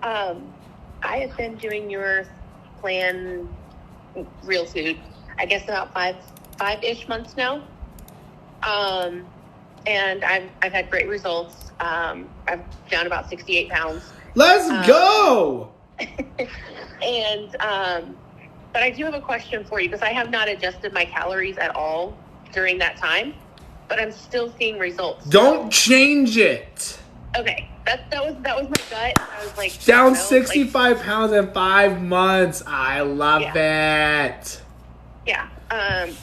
I have been doing your plan, Real Food, I guess about five-ish months now. And I've had great results. I'm down about 68 pounds. Let's go! And, but I do have a question for you, because I have not adjusted my calories at all during that time, but I'm still seeing results. Don't change it. Okay. That was my gut. I was like, down 65 pounds in 5 months. I love it. Yeah.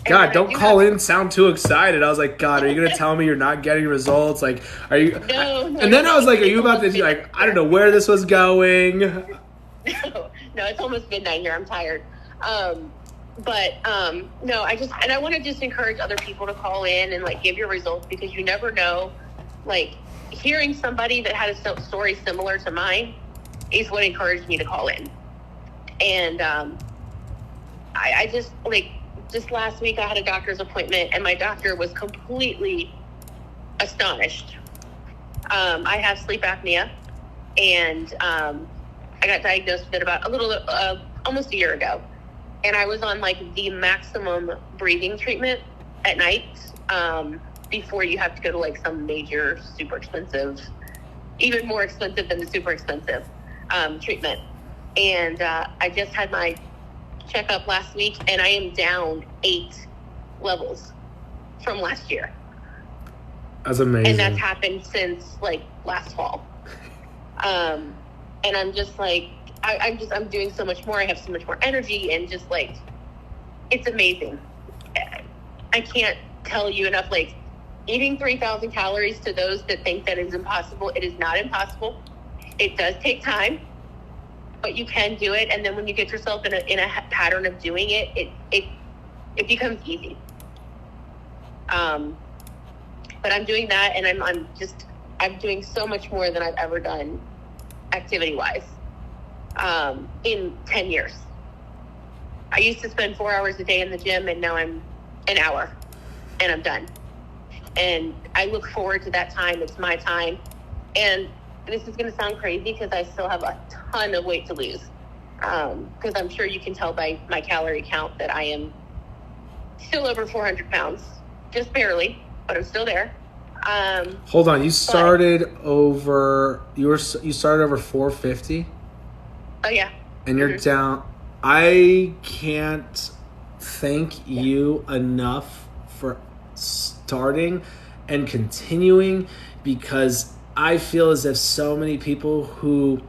God, don't call in and sound too excited. I was like, God, are you going to tell me you're not getting results? Like, are you? No. And then I was like, are you about to, like, I don't know where this was going. No, it's almost midnight here. I'm tired. No, I want to just encourage other people to call in and, like, give your results, because you never know. Like, hearing somebody that had a story similar to mine is what encouraged me to call in. And I just, like, just last week I had a doctor's appointment, and my doctor was completely astonished. I have sleep apnea, and I got diagnosed with it about almost a year ago. And I was on, like, the maximum breathing treatment at night, before you have to go to, like, some major super expensive, even more expensive than the super expensive treatment. And I just had my checkup last week, and I am down 8 levels from last year. That's amazing. And that's happened since, like, last fall. And I'm just like, I'm doing so much more. I have so much more energy, and just, like, it's amazing. I can't tell you enough. Like, eating 3,000 calories, to those that think that is impossible, it is not impossible. It does take time, but you can do it. And then when you get yourself in a pattern of doing it, it becomes easy. But I'm doing that, and I'm doing so much more than I've ever done activity-wise in 10 years. I used to spend 4 hours a day in the gym, and now I'm an hour, and I'm done. And I look forward to that time. It's my time. And this is going to sound crazy, because I still have a ton of weight to lose. Because I'm sure you can tell by my calorie count that I am still over 400 pounds. Just barely, but I'm still there. Hold on, you started over 450? Oh, yeah. And you're down. I can't thank you enough for starting and continuing, because I feel as if so many people who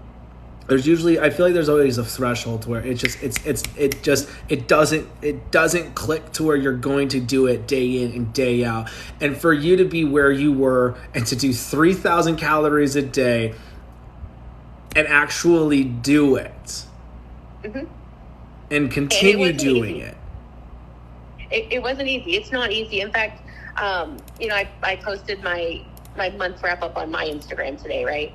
I feel like there's always a threshold where it doesn't click to where you're going to do it day in and day out. And for you to be where you were and to do 3,000 calories a day and actually do it, and continue doing it. It wasn't easy. It's not easy. In fact, I posted my month wrap up on my Instagram today, right?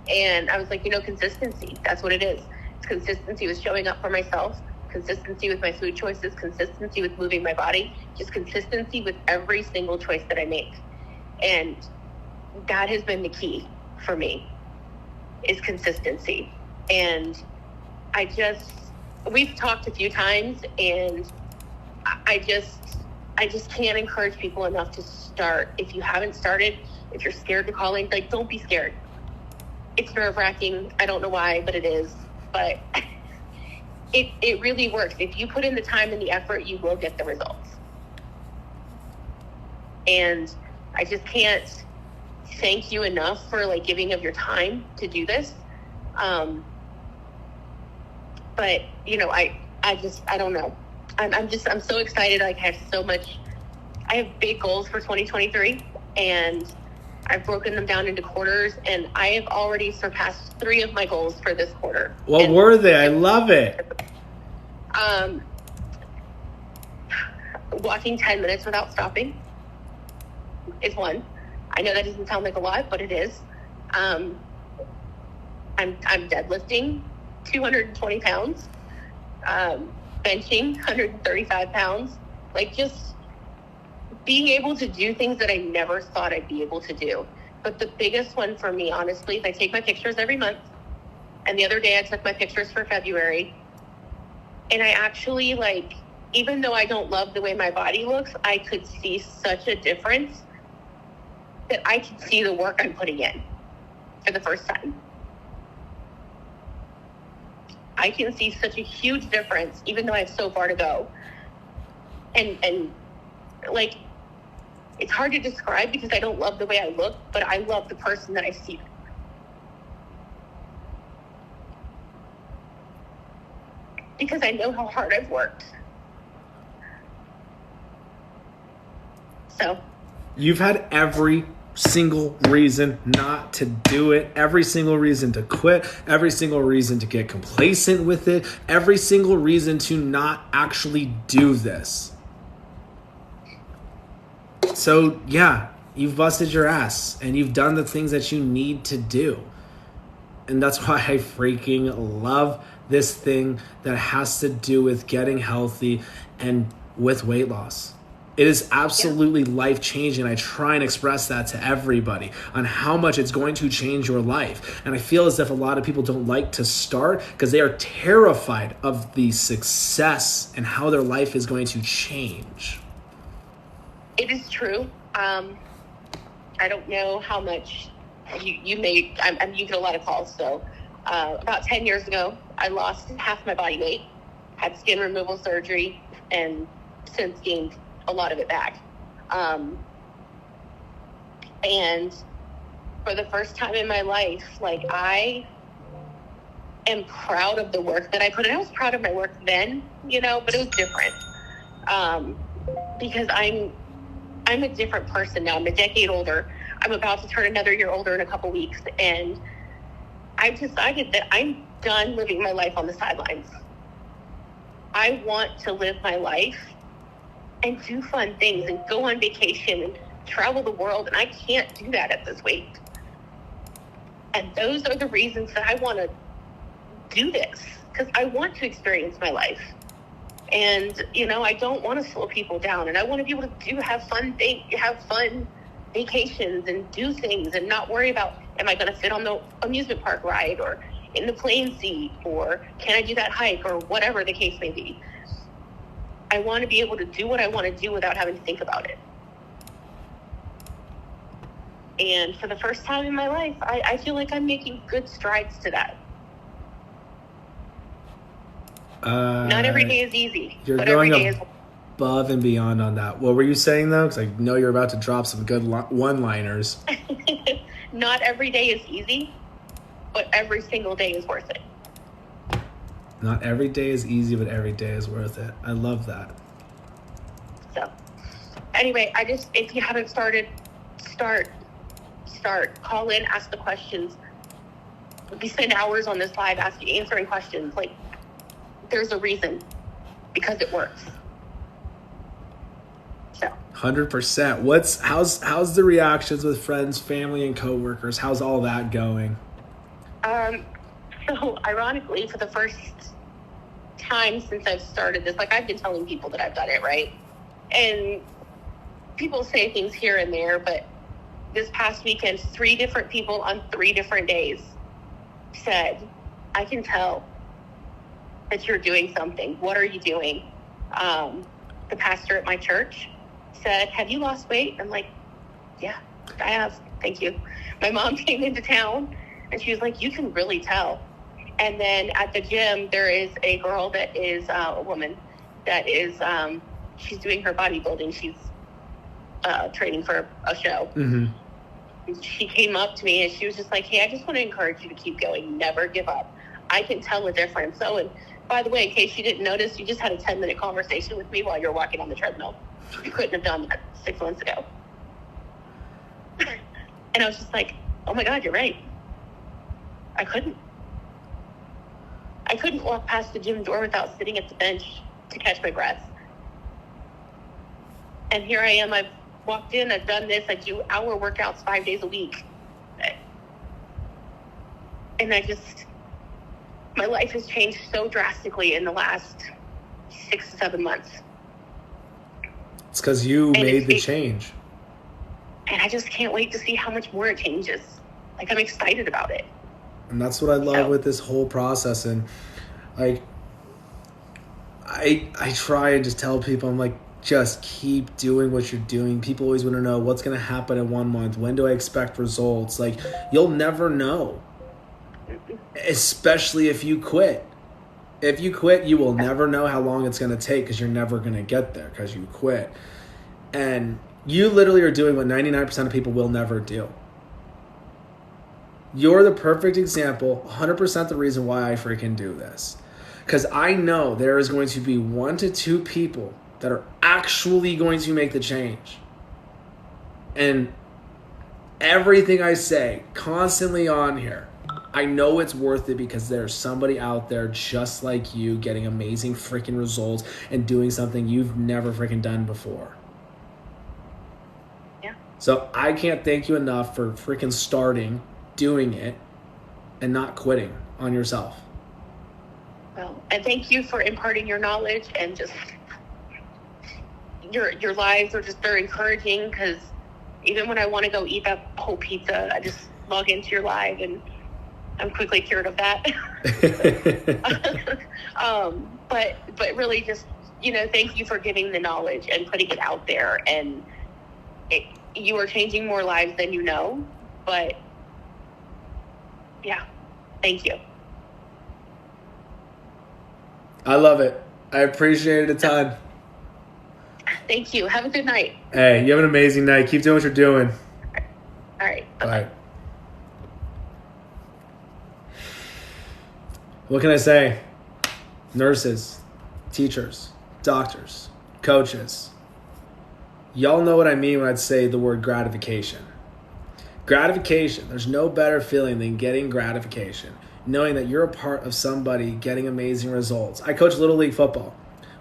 And I was like, consistency, that's what it is. It's consistency with showing up for myself, consistency with my food choices, consistency with moving my body, just consistency with every single choice that I make. And that has been the key for me, is consistency. And we've talked a few times, and I just can't encourage people enough to start. If you haven't started, if you're scared to call in, like, don't be scared. It's nerve-wracking. I don't know why, but it is. But it really works. If you put in the time and the effort, you will get the results. And I just can't thank you enough for, like, giving of your time to do this. But I don't know. I'm so excited. Like, I have big goals for 2023, and I've broken them down into quarters, and I have already surpassed 3 of my goals for this quarter. What were they? I love it. Walking 10 minutes without stopping is one. I know that doesn't sound like a lot, but it is. I'm deadlifting 220 pounds, benching 135 pounds, like, just being able to do things that I never thought I'd be able to do. But the biggest one for me, honestly, is I take my pictures every month, And the other day I took my pictures for February, and I actually, like, even though I don't love the way my body looks, I could see such a difference that I can see the work I'm putting in for the first time. I can see such a huge difference, even though I have so far to go. And like, it's hard to describe because I don't love the way I look, but I love the person that I see. Because I know how hard I've worked. So. You've had every single reason not to do it, every single reason to quit, every single reason to get complacent with it, every single reason to not actually do this. So yeah, you've busted your ass and you've done the things that you need to do. And that's why I freaking love this thing that has to do with getting healthy and with weight loss. It is absolutely life-changing. I try and express that to everybody on how much it's going to change your life. And I feel as if a lot of people don't like to start because they are terrified of the success and how their life is going to change. It is true. I don't know how much you may, you get a lot of calls. So about 10 years ago, I lost half my body weight, had skin removal surgery, and since gained a lot of it back. And for the first time in my life, like, I am proud of the work that I put in. I was proud of my work then, but it was different. Because I'm a different person now. I'm a decade older. I'm about to turn another year older in a couple weeks. And I've decided that I'm done living my life on the sidelines. I want to live my life and do fun things and go on vacation and travel the world. And I can't do that at this weight. And those are the reasons that I want to do this, because I want to experience my life. And, I don't want to slow people down, and I want to be able to have fun vacations and do things and not worry about, am I going to fit on the amusement park ride or in the plane seat, or can I do that hike, or whatever the case may be. I want to be able to do what I want to do without having to think about it. And for the first time in my life, I feel like I'm making good strides to that. Not every day is easy. You're but going every day above and beyond on that. What were you saying, though? Because I know you're about to drop some good one-liners. Not every day is easy, but every single day is worth it. Not every day is easy, but every day is worth it. I love that. So, anyway, if you haven't started, start. Call in, ask the questions. We spend hours on this live answering questions. Like, there's a reason, because it works. So 100%. How's the reactions with friends, family, and coworkers? How's all that going? So ironically, for the first time since I've started this, like, I've been telling people that I've done it, right? And people say things here and there, but this past weekend, 3 different people on 3 different days said, I can tell that you're doing something. What are you doing? The pastor at my church said, have you lost weight? I'm like, yeah, I have. Thank you. My mom came into town and she was like, you can really tell. And then at the gym, there is a girl that is a woman that is, she's doing her bodybuilding. She's training for a show. Mm-hmm. She came up to me and she was just like, hey, I just want to encourage you to keep going. Never give up. I can tell a difference. So, and by the way, in case you didn't notice, you just had a 10-minute conversation with me while you're walking on the treadmill. You couldn't have done that 6 months ago. And I was just like, oh my God, you're right. I couldn't walk past the gym door without sitting at the bench to catch my breath. And here I am. I've walked in, I've done this. I do hour workouts 5 days a week. And my life has changed so drastically in the last 6 to 7 months. It's because you made the change. And I just can't wait to see how much more it changes. Like, I'm excited about it. And that's what I love with this whole process. And like, I try and just tell people, I'm like, just keep doing what you're doing. People always want to know what's going to happen in 1 month. When do I expect results? Like, you'll never know, especially if you quit. If you quit, you will never know how long it's going to take because you're never going to get there because you quit. And you literally are doing what 99% of people will never do. You're the perfect example, 100% the reason why I freaking do this. Because I know there is going to be 1 to 2 people that are actually going to make the change. And everything I say constantly on here, I know it's worth it because there's somebody out there just like you getting amazing freaking results and doing something you've never freaking done before. Yeah. So I can't thank you enough for freaking starting, doing it, and not quitting on yourself. Well, and thank you for imparting your knowledge, and just your lives are just, they're encouraging, because even when I want to go eat that whole pizza, I just log into your live and I'm quickly cured of that. But really just, thank you for giving the knowledge and putting it out there, and you are changing more lives than you know. But yeah, thank you. I love it. I appreciate it a ton. Thank you. Have a good night. Hey, you have an amazing night. Keep doing what you're doing. All right. Bye. What can I say? Nurses, teachers, doctors, coaches. Y'all know what I mean when I'd say the word gratification. Gratification. There's no better feeling than getting gratification, knowing that you're a part of somebody getting amazing results. I coach Little League football.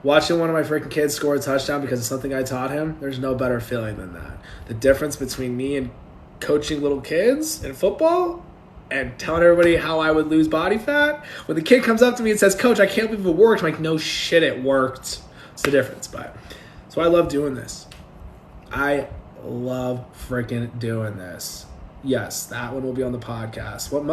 Watching one of my freaking kids score a touchdown because of something I taught him, there's no better feeling than that. The difference between me and coaching little kids in football and telling everybody how I would lose body fat, when the kid comes up to me and says, "Coach, I can't believe it worked," I'm like, no shit, it worked. It's the difference. But so I love doing this. I love freaking doing this. Yes, that one will be on the podcast. What most